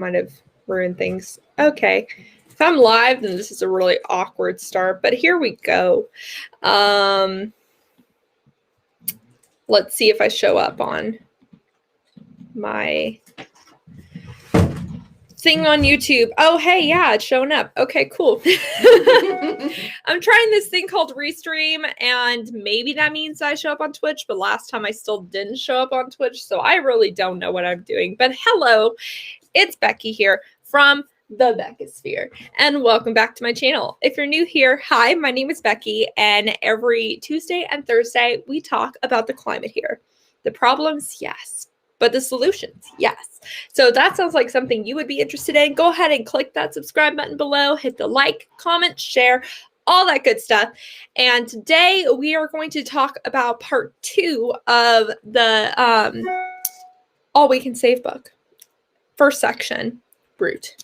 might have ruined things. Okay. If I'm live, then this is a really awkward start, but here we go. Let's see if I show up on my thing on YouTube. Oh, hey, yeah, it's showing up. Okay, cool. I'm trying this thing called Restream, and maybe that means I show up on Twitch, but last time I still didn't show up on Twitch, so I really don't know what I'm doing. But hello, it's Becky here from the Beckosphere, and welcome back to my channel. If you're new here, hi, my name is Becky, and every Tuesday and Thursday, we talk about the climate here. The problems, yes. But the solutions, yes. So if that sounds like something you would be interested in, go ahead and click that subscribe button below, hit the like, comment, share, all that good stuff. And today we are going to talk about part 2 of the All We Can Save book. First section, Brute.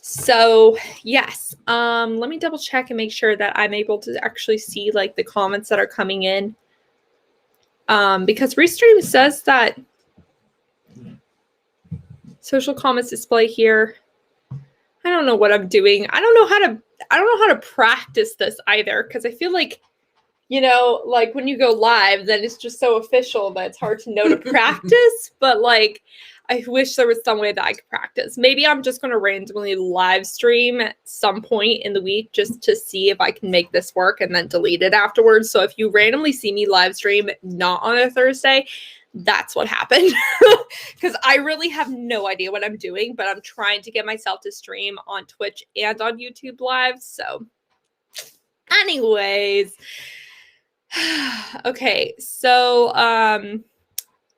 So yes, let me double check and make sure that I'm able to actually see like the comments that are coming in. Because Restream says that social comments display here. I don't know what I'm doing. I don't know how to practice this either, because I feel like, you know, like when you go live, then it's just so official that it's hard to know to practice. But like, I wish there was some way that I could practice. Maybe I'm just going to randomly live stream at some point in the week just to see if I can make this work and then delete it afterwards. So if you randomly see me live stream not on a Thursday, that's what happened. Because I really have no idea what I'm doing, but I'm trying to get myself to stream on Twitch and on YouTube live. So anyways, okay, so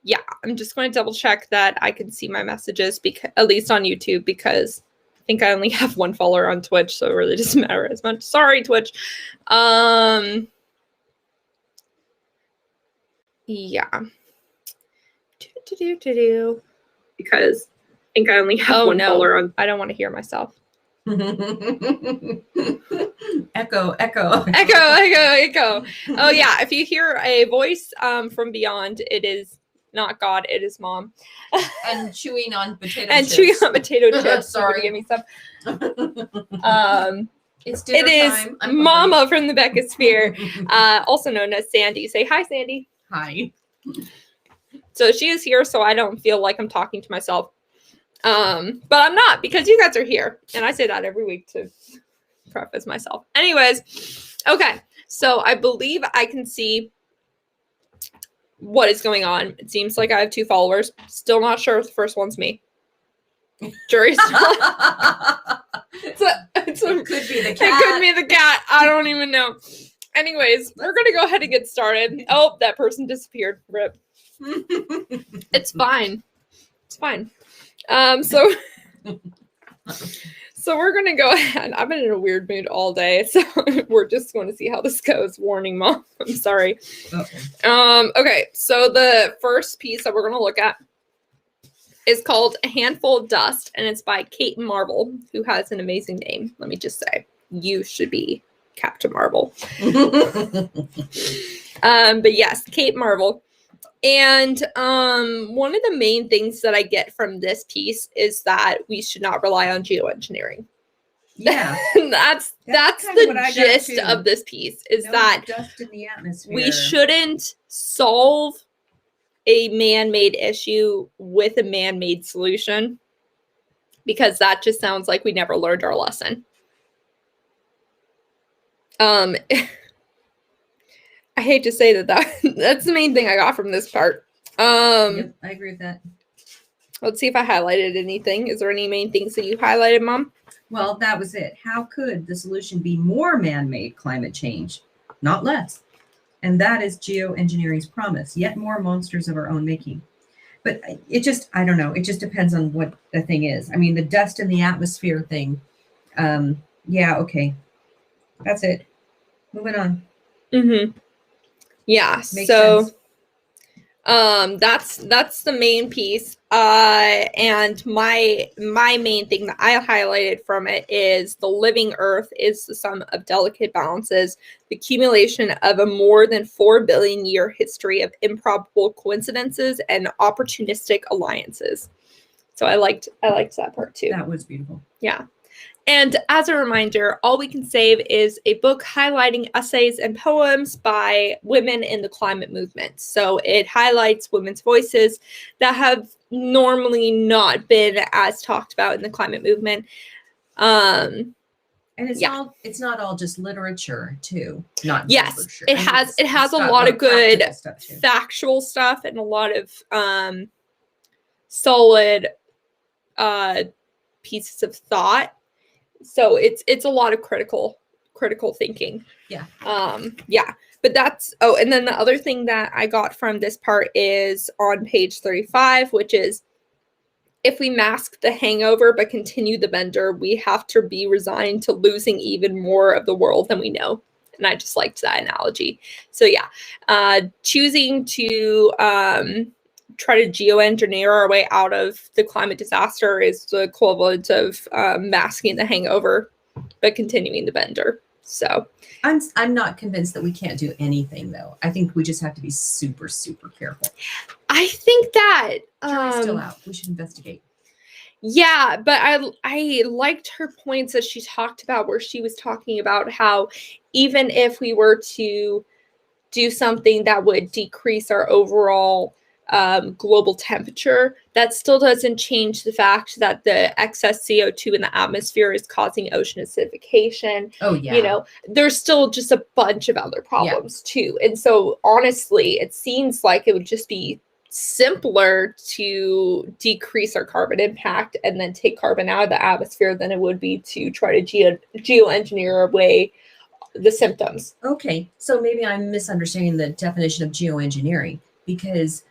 yeah, I'm just going to double check that I can see my messages, because at least on YouTube, because I think I only have 1 follower on Twitch, so it really doesn't matter as much. Sorry, Twitch. Yeah. Because I think I only have 1 follower on. I don't want to hear myself. Echo. Oh yeah, if you hear a voice from beyond, it is not God, it is Mom. And chewing on potato and chips. chewing on potato chips. Sorry. Give me some. It's dinner time. It is Mama from the Beckosphere, also known as Sandy. Say hi, Sandy. Hi. So she is here, so I don't feel like I'm talking to myself. But I'm not, because you guys are here. And I say that every week to preface myself. Anyways, okay. So I believe I can see what is going on. It seems like I have 2 followers. Still not sure if the first one's me. Jury's still. It could be the cat. It could be the cat. I don't even know. Anyways, we're going to go ahead and get started. Oh, that person disappeared. Rip. It's fine. It's fine. So we're going to go ahead. I've been in a weird mood all day, so we're just going to see how this goes. Warning, Mom. I'm sorry. Okay. Okay, so the first piece that we're going to look at is called A Handful of Dust, and it's by Kate Marvel, who has an amazing name. Let me just say, you should be Captain Marvel. But yes, Kate Marvel. And one of the main things that I get from this piece is that we should not rely on geoengineering. Yeah. that's the gist of this piece, is that dust in the atmosphere. We shouldn't solve a man-made issue with a man-made solution, because that just sounds like we never learned our lesson. I hate to say that's the main thing I got from this part. Yep, I agree with that. Let's see if I highlighted anything. Is there any main things that you highlighted, Mom? Well, that was it. How could the solution be more man-made climate change, not less? And that is geoengineering's promise, yet more monsters of our own making. But it just, I don't know. It just depends on what the thing is. I mean, the dust in the atmosphere thing. Yeah, okay. That's it. Moving on. Mm-hmm. Yeah, Makes so sense. That's the main piece. And my main thing that I highlighted from it is the living earth is the sum of delicate balances, the accumulation of a more than 4 billion year history of improbable coincidences and opportunistic alliances. So I liked that part too. That was beautiful. Yeah. And as a reminder, All We Can Save is a book highlighting essays and poems by women in the climate movement. So it highlights women's voices that have normally not been as talked about in the climate movement. And it's not all just literature too. Not just literature. It has a lot of good factual stuff and a lot of solid pieces of thought. So it's a lot of critical thinking. Yeah. But that's, and then the other thing that I got from this part is on page 35, which is, if we mask the hangover but continue the bender, we have to be resigned to losing even more of the world than we know. And I just liked that analogy. So choosing to try to geoengineer our way out of the climate disaster is the equivalent of masking the hangover but continuing the bender. So I'm not convinced that we can't do anything, though. I think we just have to be super, super careful. I think that jury's still out. We should investigate. Yeah, but I liked her points that she talked about, where she was talking about how even if we were to do something that would decrease our overall global temperature, that still doesn't change the fact that the excess CO2 in the atmosphere is causing ocean acidification. Oh, yeah. There's still just a bunch of other problems too. And so honestly, it seems like it would just be simpler to decrease our carbon impact and then take carbon out of the atmosphere than it would be to try to geoengineer away the symptoms. Okay, so maybe I'm misunderstanding the definition of geoengineering, because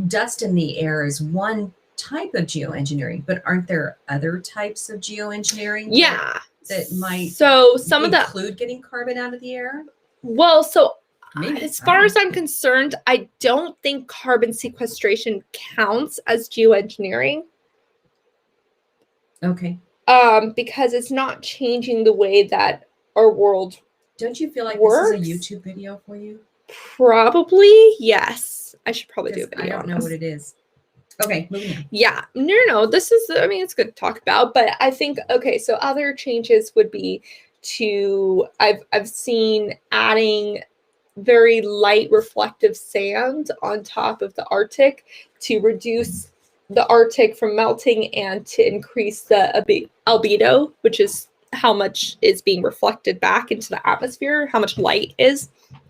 dust in the air is one type of geoengineering, but aren't there other types of geoengineering? Yeah. That might include getting carbon out of the air? Well, so maybe. As far as I'm concerned, I don't think carbon sequestration counts as geoengineering. Okay. Because it's not changing the way that our world Don't you feel like works? This is a YouTube video for you? Probably, yes. I should probably do a video. I don't know what it is. Okay, moving on. Yeah, no. This is, it's good to talk about, but I think, so other changes would be to, I've seen adding very light reflective sand on top of the Arctic to reduce the Arctic from melting and to increase the albedo, which is how much is being reflected back into the atmosphere, how much light is.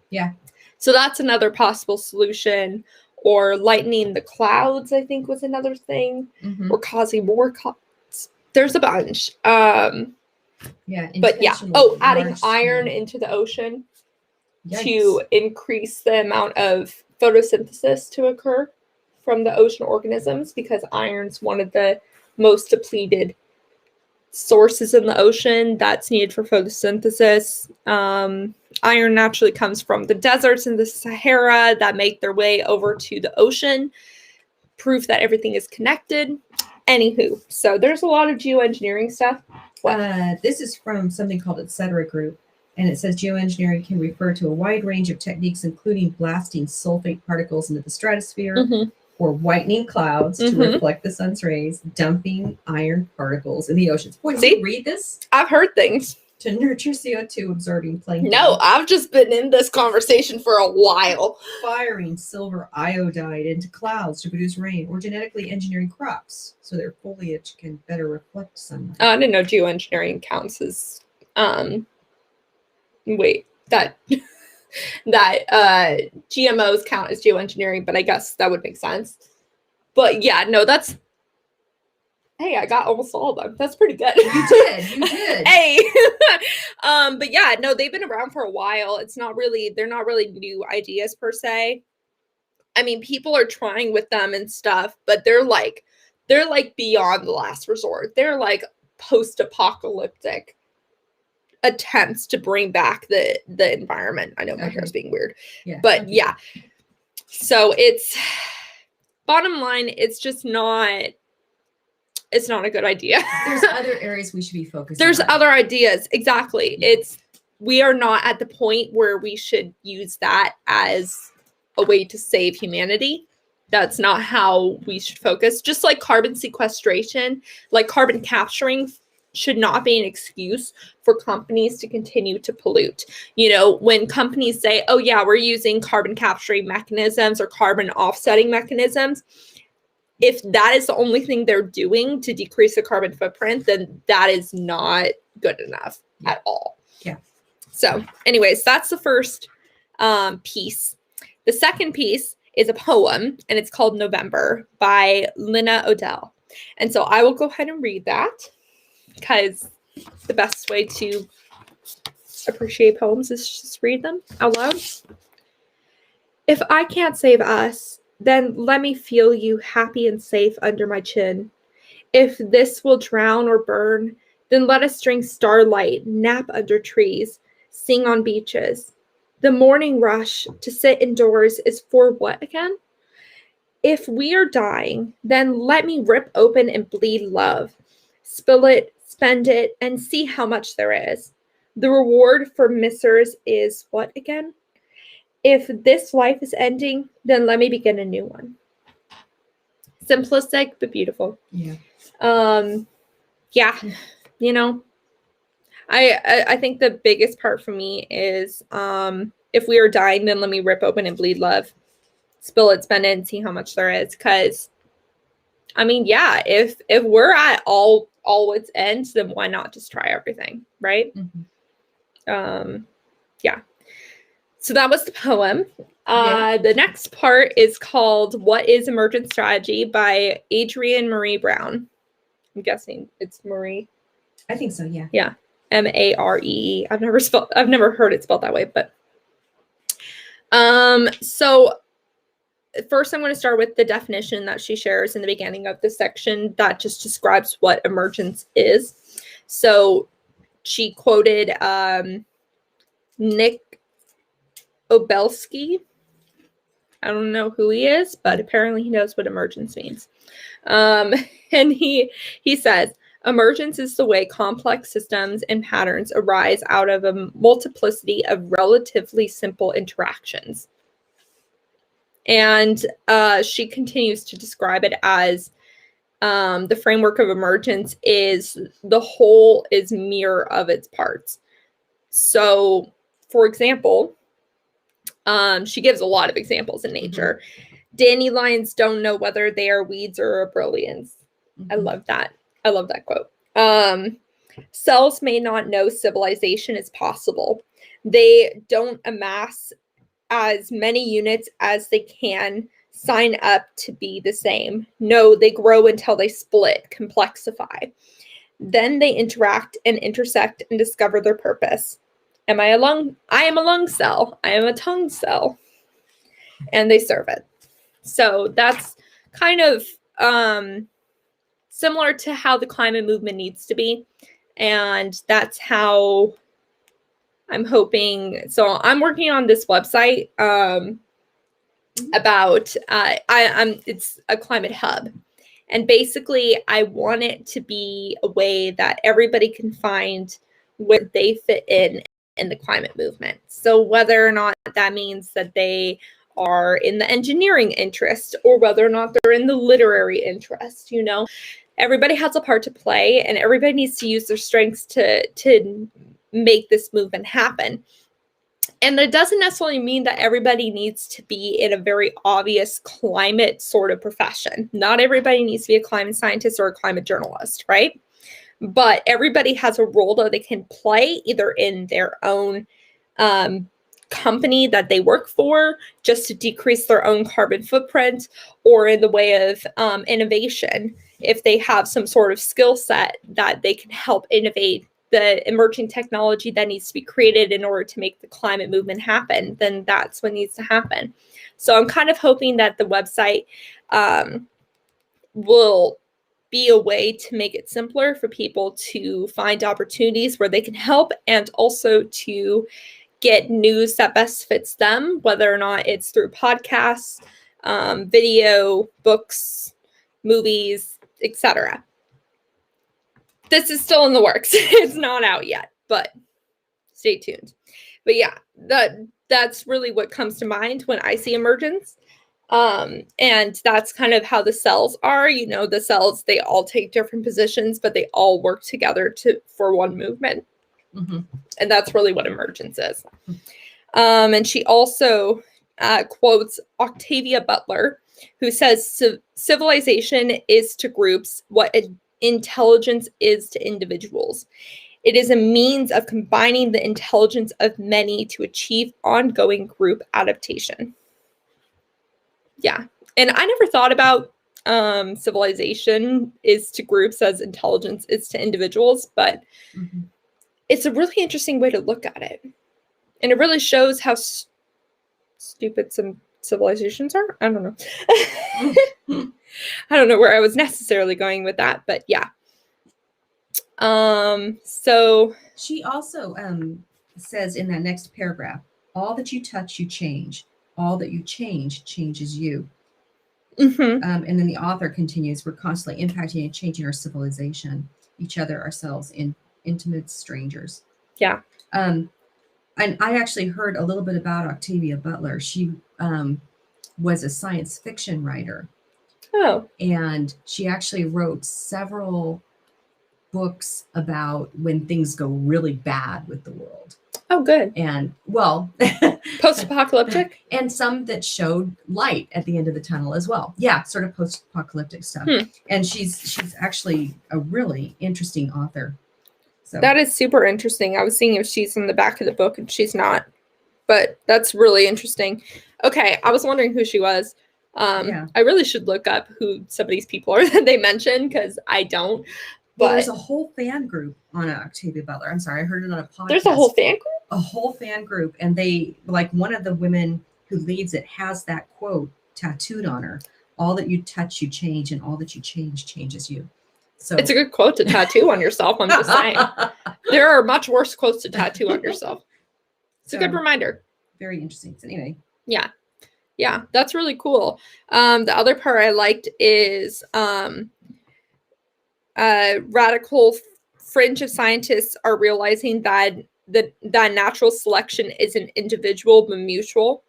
Yeah. So that's another possible solution. Or lightening the clouds, I think, was another thing. Mm-hmm. Or causing more clouds. There's a bunch. But yeah. Adding iron into the ocean. Yikes. To increase the amount of photosynthesis to occur from the ocean organisms, because iron's one of the most depleted sources in the ocean that's needed for photosynthesis. Iron naturally comes from the deserts in the Sahara that make their way over to the ocean. Proof that everything is connected. Anywho, so there's a lot of geoengineering stuff. This is from something called Etc. Group, and it says geoengineering can refer to a wide range of techniques, including blasting sulfate particles into the stratosphere, mm-hmm. or whitening clouds mm-hmm. to reflect the sun's rays, dumping iron particles in the oceans. Boy, did you read this? I've heard things. To nurture CO2 absorbing plankton. No, I've just been in this conversation for a while. Firing silver iodide into clouds to produce rain, or genetically engineering crops so their foliage can better reflect sunlight. I didn't know geoengineering counts as that GMOs count as geoengineering, but I guess that would make sense. But yeah, no, that's. Hey, I got almost all of them. That's pretty good. You did. Hey. But yeah, no, they've been around for a while. They're not really new ideas per se. I mean, people are trying with them and stuff, but they're like beyond the last resort. They're like post-apocalyptic attempts to bring back the environment. I know my hair's being weird. Yeah. But yeah. So it's bottom line, it's just not. It's not a good idea. There's other areas we should be focusing on. There's other ideas. Exactly. Yeah. We are not at the point where we should use that as a way to save humanity. That's not how we should focus. Just like carbon sequestration, like carbon capturing should not be an excuse for companies to continue to pollute. You know, when companies say, oh yeah, we're using carbon capturing mechanisms or carbon offsetting mechanisms, if that is the only thing they're doing to decrease the carbon footprint, then that is not good enough at all. Yeah. So anyways, that's the first piece. The second piece is a poem, and it's called November by Lynna Odell. And so I will go ahead and read that, because the best way to appreciate poems is just read them out loud. If I can't save us, then let me feel you happy and safe under my chin. If this will drown or burn, then let us drink starlight, nap under trees, sing on beaches. The morning rush to sit indoors is for what again? If we are dying, then let me rip open and bleed love. Spill it, spend it, and see how much there is. The reward for missers is what again? If this life is ending, then let me begin a new one. Simplistic, but beautiful. Yeah. Yeah, you know, I think the biggest part for me is if we are dying, then let me rip open and bleed love. Spill it, spend it, and see how much there is. Because, I mean, yeah, if we're at all its ends, then why not just try everything, right? Mm-hmm. Yeah. So that was the poem. The next part is called What is Emergent Strategy by Adrian Marie Brown. I'm guessing it's Marie. I think so, yeah. Yeah. Maree. I've never heard it spelled that way, but so first I'm going to start with the definition that she shares in the beginning of the section that just describes what emergence is. So she quoted Nick Obelsky. I don't know who he is, but apparently he knows what emergence means. And he says, emergence is the way complex systems and patterns arise out of a multiplicity of relatively simple interactions. And she continues to describe it as the framework of emergence is the whole is mirror of its parts. So, for example, she gives a lot of examples in nature. Mm-hmm. Dandelions don't know whether they are weeds or brilliants. Mm-hmm. I love that. I love that quote. Cells may not know civilization is possible. They don't amass as many units as they can sign up to be the same. No, they grow until they split, complexify. Then they interact and intersect and discover their purpose. Am I a lung? I am a lung cell. I am a tongue cell. And they serve it. So that's kind of similar to how the climate movement needs to be. And that's how I'm hoping. So I'm working on this website about, it's a climate hub. And basically I want it to be a way that everybody can find where they fit in the climate movement. So whether or not that means that they are in the engineering interest or whether or not they're in the literary interest, you know, everybody has a part to play and everybody needs to use their strengths to make this movement happen. And it doesn't necessarily mean that everybody needs to be in a very obvious climate sort of profession. Not everybody needs to be a climate scientist or a climate journalist, right? But everybody has a role that they can play either in their own company that they work for just to decrease their own carbon footprint or in the way of innovation. If they have some sort of skill set that they can help innovate the emerging technology that needs to be created in order to make the climate movement happen, then that's what needs to happen. So I'm kind of hoping that the website will be a way to make it simpler for people to find opportunities where they can help and also to get news that best fits them, whether or not it's through podcasts, video, books, movies, etc. This is still in the works. It's not out yet, but stay tuned. But yeah, that's really what comes to mind when I see emergence. And that's kind of how the cells are. You know, the cells, they all take different positions, but they all work together for one movement. Mm-hmm. And that's really what emergence is. And she also quotes Octavia Butler, who says civilization is to groups what intelligence is to individuals. It is a means of combining the intelligence of many to achieve ongoing group adaptation. Yeah. And I never thought about civilization is to groups as intelligence is to individuals, but it's a really interesting way to look at it. And it really shows how stupid some civilizations are. I don't know. I don't know where I was necessarily going with that, but yeah. So she also says in that next paragraph, all that you touch, you change. All that you change changes you. Mm-hmm. And then the author continues, we're constantly impacting and changing our civilization, each other, ourselves, in intimate strangers. Yeah. And I actually heard a little bit about Octavia Butler. She was a science fiction writer. Oh. And she actually wrote several books about when things go really bad with the world. Oh, good. And well, post-apocalyptic, and some that showed light at the end of the tunnel as well. Yeah, sort of post-apocalyptic stuff. And she's actually a really interesting author. So that is super interesting. I was seeing if she's in the back of the book, and she's not, but that's really interesting. Okay, I was wondering who she was. I really should look up who some of these people are that they mentioned, because I don't. Well, there's a whole fan group on Octavia Butler. I'm sorry, I heard it on a podcast. There's a whole fan group? A whole fan group. And they, like, one of the women who leads it has that quote tattooed on her. All that you touch, you change, and all that you change changes you. So it's a good quote to tattoo on yourself, I'm just saying. There are much worse quotes to tattoo on yourself. It's a good reminder. Very interesting. So anyway. Yeah. Yeah, that's really cool. The other part I liked is radical fringe of scientists are realizing that natural selection isn't individual but mutual.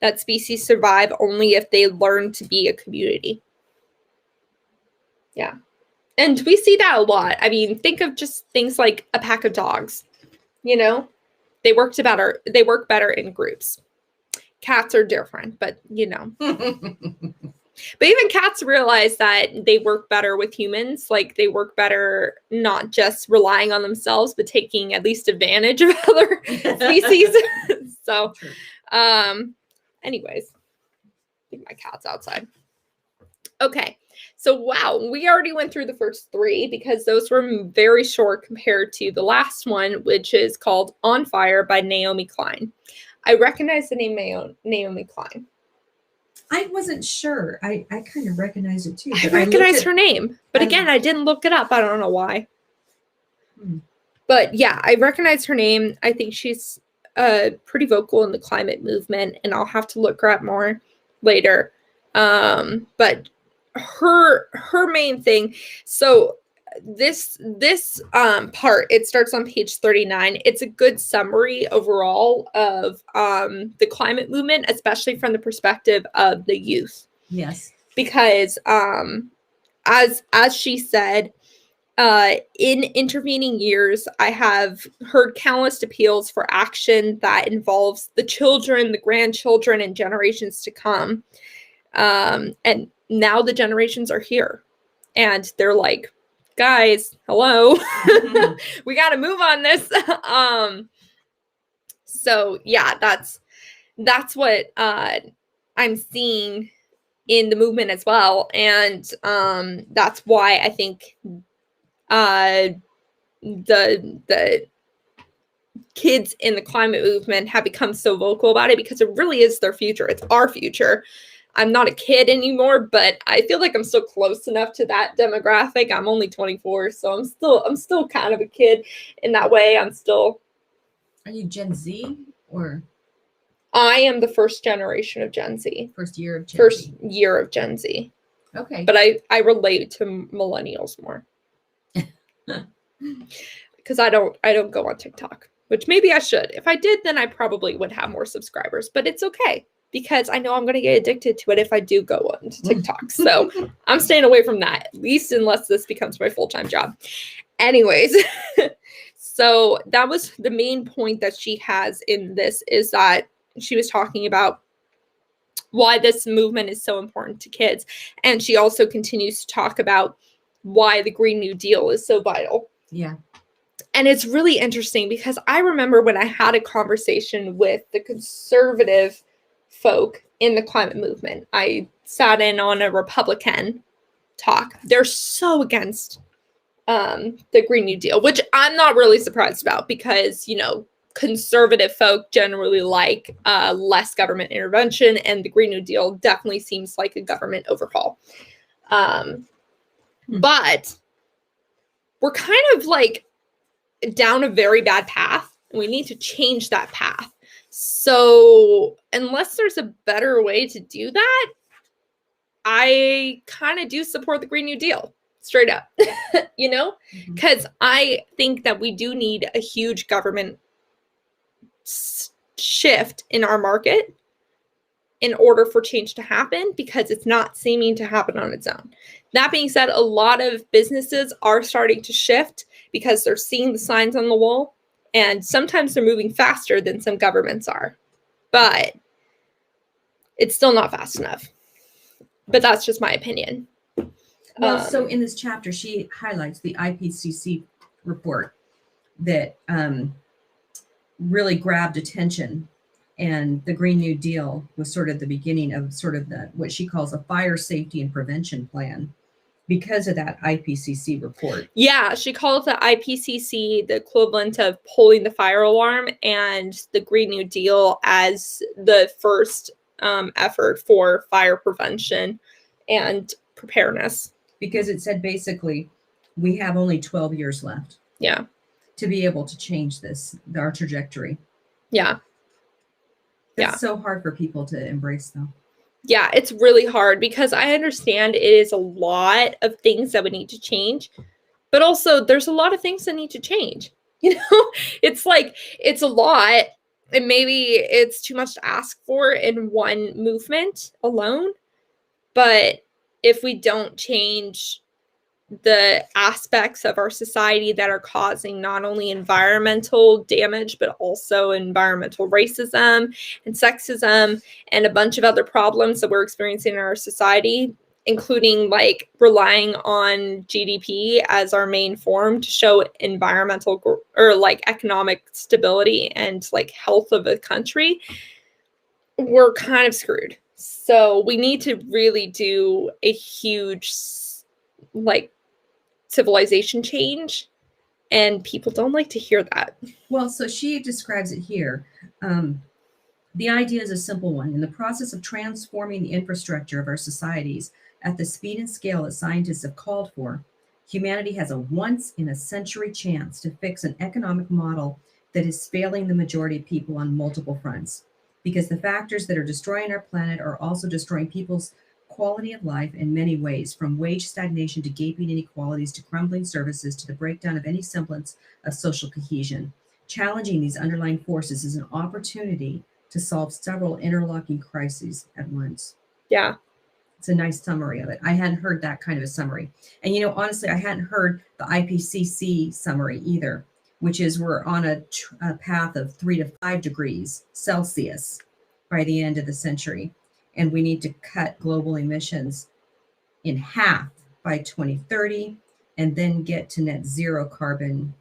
That species survive only if they learn to be a community. Yeah. And we see that a lot. I mean, think of just things like a pack of dogs. You know, they work better in groups. Cats are different, but you know. But even cats realize that they work better with humans. Like, they work better not just relying on themselves, but taking at least advantage of other species. So, anyways, I think my cat's outside. Okay. So, wow, we already went through the first three because those were very short compared to the last one, which is called On Fire by Naomi Klein. I recognize the name Naomi Klein. I wasn't sure. I kind of recognized it too. I recognize her name. But again, I didn't look it up. I don't know why. But yeah, I recognize her name. I think she's pretty vocal in the climate movement, and I'll have to look her up more later. But her main thing, so this part, it starts on page 39. It's a good summary overall of the climate movement, especially from the perspective of the youth. Yes. Because as she said, in intervening years, I have heard countless appeals for action that involves the children, the grandchildren, and generations to come. And now the generations are here, and they're like, guys, hello, we got to move on this. So yeah, that's what I'm seeing in the movement as well. And that's why I think the kids in the climate movement have become so vocal about it, because it really is their future. It's our future. I'm not a kid anymore, but I feel like I'm still close enough to that demographic. I'm only 24, so I'm still kind of a kid in that way. Are you Gen Z or? I am the first generation of Gen Z. First year of Gen Z. Okay. But I relate to millennials more. Because I don't go on TikTok, which maybe I should. If I did, then I probably would have more subscribers, but it's okay. because I know I'm going to get addicted to it if I do go on to TikTok. So I'm staying away from that, at least unless this becomes my full-time job. Anyways, so that was the main point that she has in this, is that she was talking about why this movement is so important to kids. And she also continues to talk about why the Green New Deal is so vital. Yeah. And it's really interesting because I remember when I had a conversation with the conservative folk in the climate movement. I sat in on a Republican talk. They're so against the Green New Deal, which I'm not really surprised about because, you know, conservative folk generally like less government intervention, and the Green New Deal definitely seems like a government overhaul. But we're kind of like down a very bad path, and we need to change that path. So unless there's a better way to do that, I kind of do support the Green New Deal. Straight up, you know, because I think that we do need a huge government shift in our market in order for change to happen, because it's not seeming to happen on its own. That being said, a lot of businesses are starting to shift because they're seeing the signs on the wall, and sometimes they're moving faster than some governments are, but it's still not fast enough. But that's just my opinion. Well, so in this chapter, she highlights the IPCC report that really grabbed attention, and the Green New Deal was sort of the beginning of sort of the what she calls a fire safety and prevention plan because of that IPCC report. Yeah, she calls the IPCC the equivalent of pulling the fire alarm, and the Green New Deal as the first effort for fire prevention and preparedness. Because it said basically we have only 12 years left. Yeah. To be able to change our trajectory. Yeah. It's so hard for people to embrace, though. Yeah, it's really hard because I understand it is a lot of things that would need to change, but also there's a lot of things that need to change. You know, it's like, it's a lot, and maybe it's too much to ask for in one movement alone. But if we don't change the aspects of our society that are causing not only environmental damage, but also environmental racism and sexism and a bunch of other problems that we're experiencing in our society, including like relying on GDP as our main form to show environmental or like economic stability and like health of a country, we're kind of screwed. So we need to really do a huge like civilization change, and people don't like to hear that. Well, so she describes it here. The idea is a simple one. In the process of transforming the infrastructure of our societies at the speed and scale that scientists have called for, humanity has a once-in-a-century chance to fix an economic model that is failing the majority of people on multiple fronts, because the factors that are destroying our planet are also destroying people's quality of life in many ways, from wage stagnation to gaping inequalities to crumbling services to the breakdown of any semblance of social cohesion. Challenging these underlying forces is an opportunity to solve several interlocking crises at once. Yeah. It's a nice summary of it. I hadn't heard that kind of a summary. And, you know, honestly, I hadn't heard the IPCC summary either, which is we're on a path of 3 to 5 degrees Celsius by the end of the century. And we need to cut global emissions in half by 2030 and then get to net zero carbon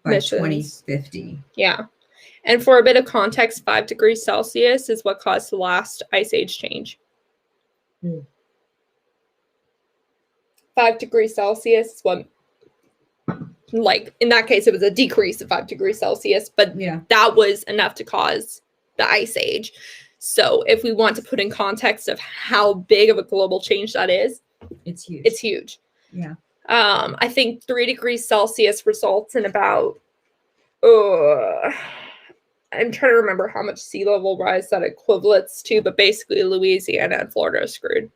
by 2050. Yeah. And for a bit of context, 5 degrees Celsius is what caused the last ice age change. 5 degrees Celsius is what, like, in that case, it was a decrease of 5 degrees Celsius, but that was enough to cause the ice age. So if we want to put in context of how big of a global change that is, it's huge. It's huge. Yeah. I think 3 degrees Celsius results in about, I'm trying to remember how much sea level rise that equates to, but basically Louisiana and Florida are screwed.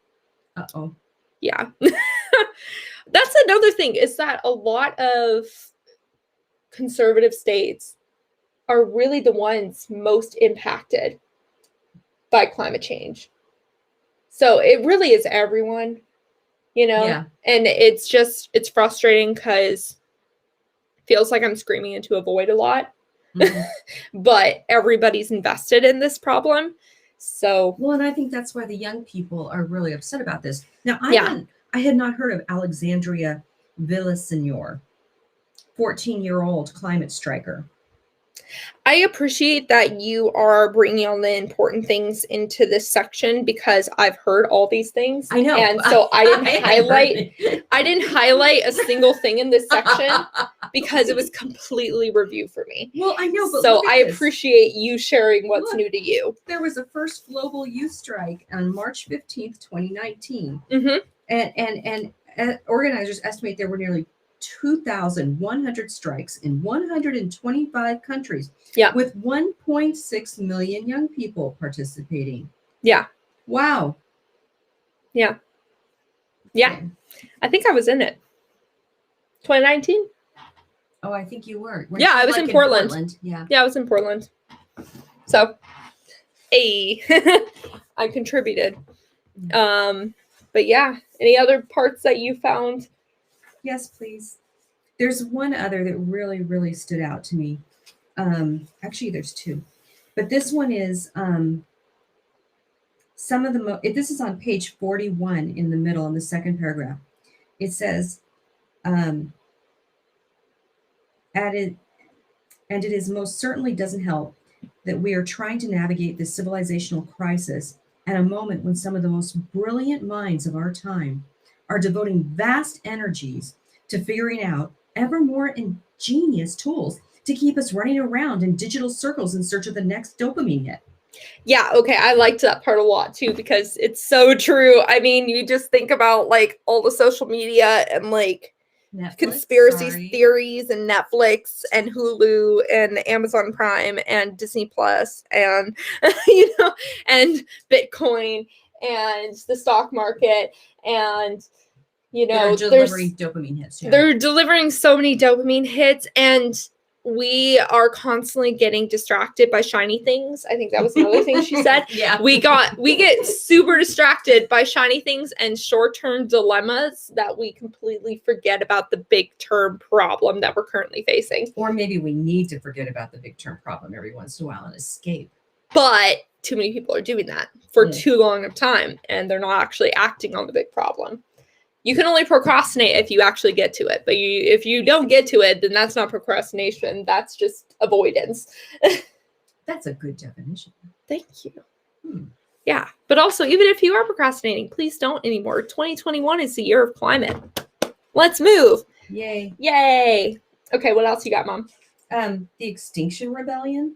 Uh-oh. Yeah. That's another thing, is that a lot of conservative states are really the ones most impacted by climate change. So it really is everyone, you know? Yeah. And it's frustrating because it feels like I'm screaming into a void a lot. Mm-hmm. But everybody's invested in this problem. So, well, and I think that's why the young people are really upset about this. Now, I had not heard of Alexandria Villasenor, 14-year-old climate striker. I appreciate that you are bringing all the important things into this section because I've heard all these things. I know. And so I didn't highlight a single thing in this section because it was completely review for me. Well, I know, but so I appreciate you sharing what's new to you. There was a first global youth strike on March 15th, 2019. Mm-hmm. And organizers estimate there were nearly 2,100 strikes in 125 countries, with 1.6 million young people participating. Yeah. Wow. Yeah. Yeah. Okay. I think I was in it. 2019? Oh, I think you were. Yeah, I was in Portland. Yeah. Yeah, I was in Portland. So, hey, I contributed. But yeah, any other parts that you found? Yes, please. There's one other that really, really stood out to me. Actually, there's two. But this one is this is on page 41 in the middle, in the second paragraph. It says, and it is most certainly doesn't help that we are trying to navigate this civilizational crisis at a moment when some of the most brilliant minds of our time are devoting vast energies to figuring out ever more ingenious tools to keep us running around in digital circles in search of the next dopamine hit. Yeah, okay, I liked that part a lot too because it's so true. I mean, you just think about like all the social media and like Netflix, conspiracy theories and Netflix and Hulu and Amazon Prime and Disney Plus and and Bitcoin and the stock market and they're delivering dopamine hits. Yeah. They're delivering so many dopamine hits, and we are constantly getting distracted by shiny things. I think that was another thing she said. Yeah. We get super distracted by shiny things and short-term dilemmas that we completely forget about the big-term problem that we're currently facing. Or maybe we need to forget about the big-term problem every once in a while and escape. But too many people are doing that for too long of time, and they're not actually acting on the big problem. You can only procrastinate if you actually get to it. But if you don't get to it, then that's not procrastination. That's just avoidance. That's a good definition. Thank you. Yeah. But also, even if you are procrastinating, please don't anymore. 2021 is the year of climate. Let's move. Yay. Yay. Okay, what else you got, Mom? The Extinction Rebellion.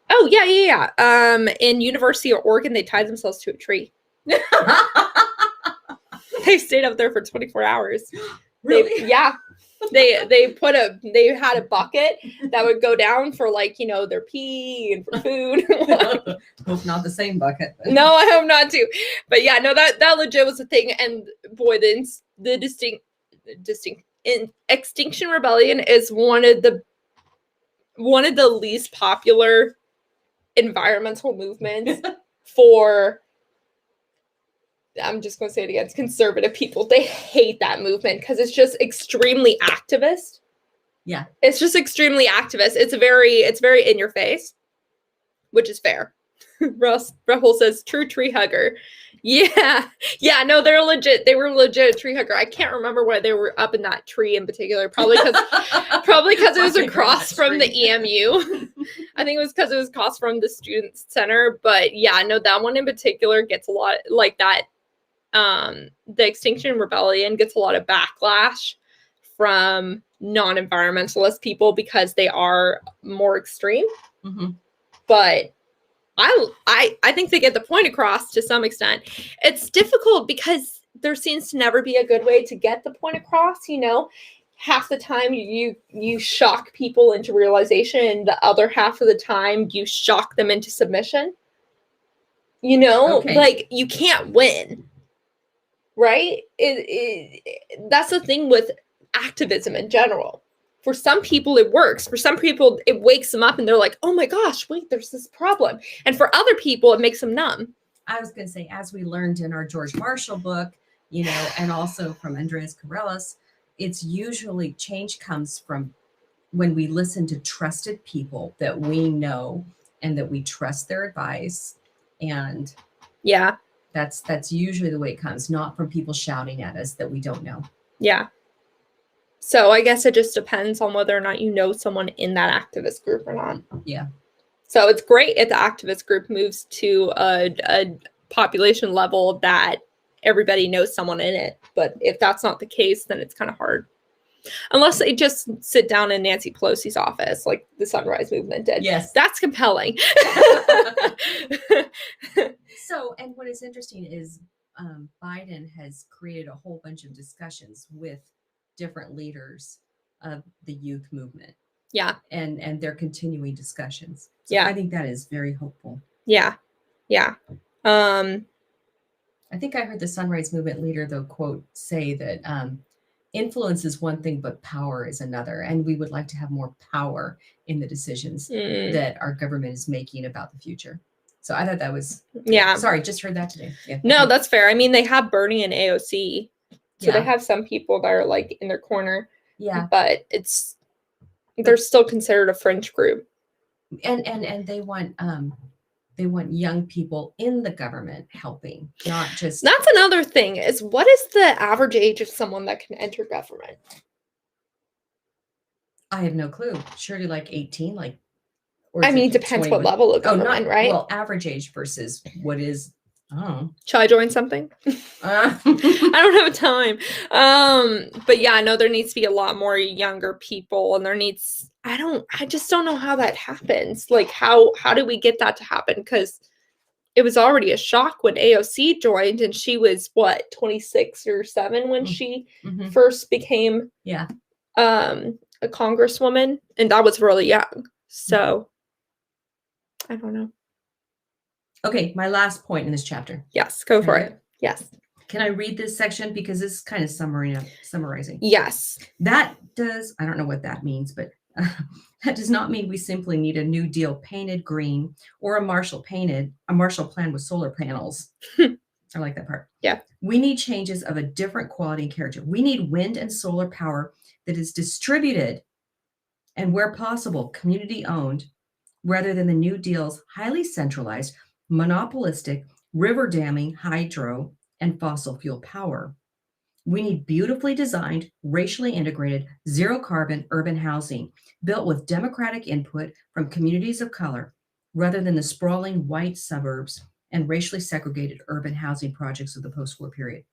Oh, yeah. In University of Oregon, they tied themselves to a tree. They stayed up there for 24 hours. Really? They had a bucket that would go down for their pee and for food. Hope not the same bucket. No, I hope not too. But yeah, no, that legit was a thing. And boy, the Extinction Rebellion is one of the least popular environmental movements for, I'm just going to say it again, it's conservative people. They hate that movement because it's just extremely activist. Yeah. It's just extremely activist. It's very in your face, which is fair. Russell says, true tree hugger. Yeah. Yeah, no, they were legit a tree hugger. I can't remember why they were up in that tree in particular. Probably because it was across from the EMU. I think it was because it was across from the student center. But yeah, no, that one in particular gets a lot like that. The Extinction Rebellion gets a lot of backlash from non-environmentalist people because they are more extreme. Mm-hmm. But I think they get the point across to some extent. It's difficult because there seems to never be a good way to get the point across, Half the time you shock people into realization, and the other half of the time you shock them into submission. Okay. Like you can't win. Right? That's the thing with activism in general. For some people, it works. For some people, it wakes them up and they're like, oh my gosh, wait, there's this problem. And for other people, it makes them numb. I was going to say, as we learned in our George Marshall book, you know, and also from Andreas Carreras, it's usually change comes from when we listen to trusted people that we know and that we trust their advice. And Yeah. that's usually the way it comes, not from people shouting at us that we don't know. Yeah. So I guess it just depends on whether or not you know someone in that activist group or not. Yeah. So it's great if the activist group moves to a population level that everybody knows someone in it. But if that's not the case, then it's kind of hard. Unless they just sit down in Nancy Pelosi's office like the Sunrise Movement did. Yes. That's compelling. So, and what is interesting is Biden has created a whole bunch of discussions with different leaders of the youth movement. Yeah. And they're continuing discussions. So yeah. I think that is very hopeful. Yeah. Yeah. I think I heard the Sunrise Movement leader, though, quote, say that influence is one thing, but power is another. And we would like to have more power in the decisions that our government is making about the future. So I thought that was, sorry, just heard that today. Yeah. No, that's fair. I mean, they have Bernie and AOC. So they have some people that are like in their corner. Yeah. But they're still considered a fringe group. And they want young people in the government helping, not just. That's another thing is what is the average age of someone that can enter government? I have no clue. Surely like 18, like. I mean, it depends what level of government, right? Well, average age versus what is. Oh. Shall I join something? I don't have time. But yeah, I know there needs to be a lot more younger people, and there needs. I just don't know how that happens. Like, how do we get that to happen? Because it was already a shock when AOC joined, and she was what 26 or 7 when she first became a congresswoman, and that was really young. So I don't know. Okay, my last point in this chapter. Yes, go for it. Yes. Can I read this section because this is kind of summarizing? Yes. I don't know what that means, but that does not mean we simply need a New Deal painted green or a Marshall Plan with solar panels. I like that part. Yeah. We need changes of a different quality and character. We need wind and solar power that is distributed and, where possible, community owned, rather than the New Deal's highly centralized, monopolistic, river damming, hydro, and fossil fuel power. We need beautifully designed, racially integrated, zero carbon urban housing built with democratic input from communities of color, rather than the sprawling white suburbs and racially segregated urban housing projects of the post-war period.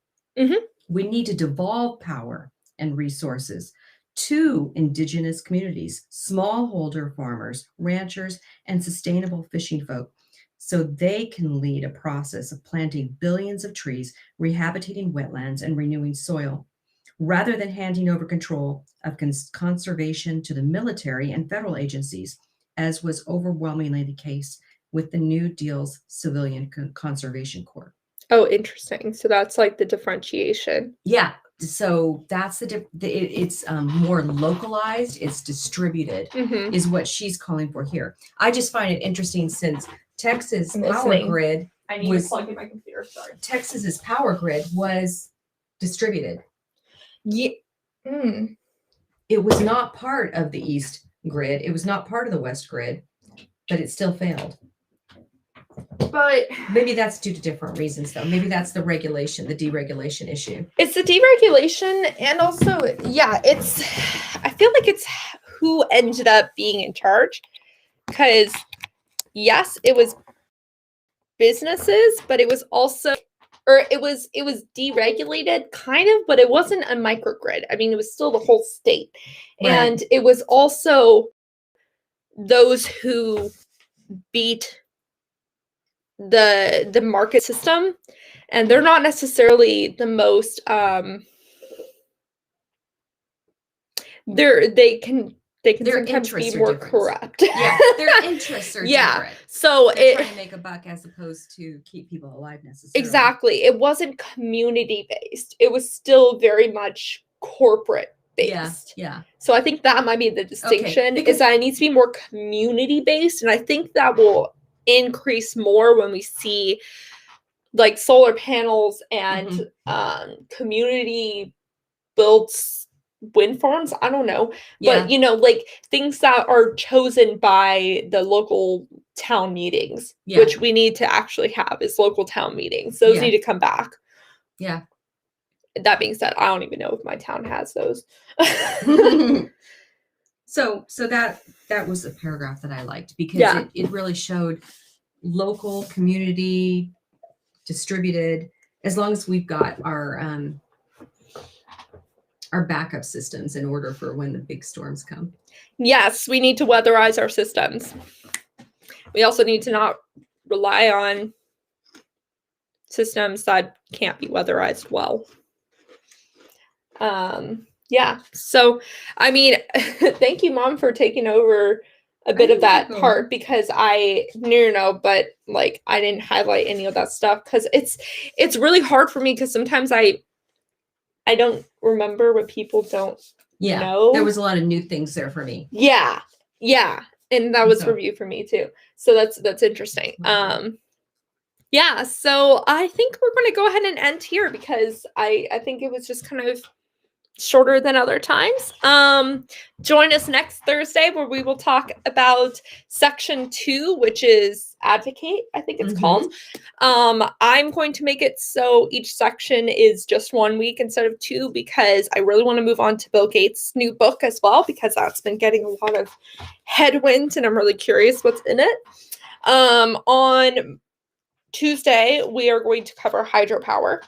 We need to devolve power and resources to indigenous communities, smallholder farmers, ranchers, and sustainable fishing folk, so they can lead a process of planting billions of trees, rehabilitating wetlands, and renewing soil, rather than handing over control of conservation to the military and federal agencies, as was overwhelmingly the case with the New Deal's Civilian Conservation Corps. Oh, interesting. So that's like the differentiation. Yeah. So that's it's more localized, it's distributed, is what she's calling for here. I just find it interesting since Texas power grid. I need to plug in my computer. Sorry. Texas's power grid was distributed. Yeah. It was not part of the East grid. It was not part of the West grid, but it still failed. But maybe that's due to different reasons, though. Maybe that's the deregulation issue. It's the deregulation, and also, I feel like it's who ended up being in charge. Because, yes, it was businesses, but it was also, it was deregulated, kind of, but it wasn't a microgrid. I mean, it was still the whole state. Right. And it was also those who beat the market system, and they're not necessarily the most they can sometimes be more corrupt. Yeah, their interests are different. So they're trying to make a buck as opposed to keep people alive necessarily. Exactly. It wasn't community based. It was still very much corporate based. Yeah. So I think that might be the distinction, is that it needs to be more community based, and I think that will increase more when we see like solar panels and community built wind farms. I don't know. Yeah. But, you know, like things that are chosen by the local town meetings, Yeah. which we need to actually have is local town meetings. Those Yeah. need to come back. Yeah. That being said, I don't even know if my town has those. So that was a paragraph that I liked because it really showed local, community, distributed, as long as we've got our backup systems in order for when the big storms come. Yes, we need to weatherize our systems. We also need to not rely on systems that can't be weatherized well. Yeah. So, I mean, thank you, Mom, for taking over a bit of that part because I knew, but like I didn't highlight any of that stuff because it's really hard for me because sometimes I don't remember what people don't know. There was a lot of new things there for me. Yeah. Yeah. And that was review for me too. So that's interesting. Yeah, so I think we're going to go ahead and end here because I think it was just kind of shorter than other times. Join us next Thursday where we will talk about section 2, which is advocate, I think it's called. I'm going to make it so each section is just 1 week instead of 2 because I really want to move on to Bill Gates' new book as well because that's been getting a lot of headwinds and I'm really curious what's in it. On Tuesday, we are going to cover hydropower.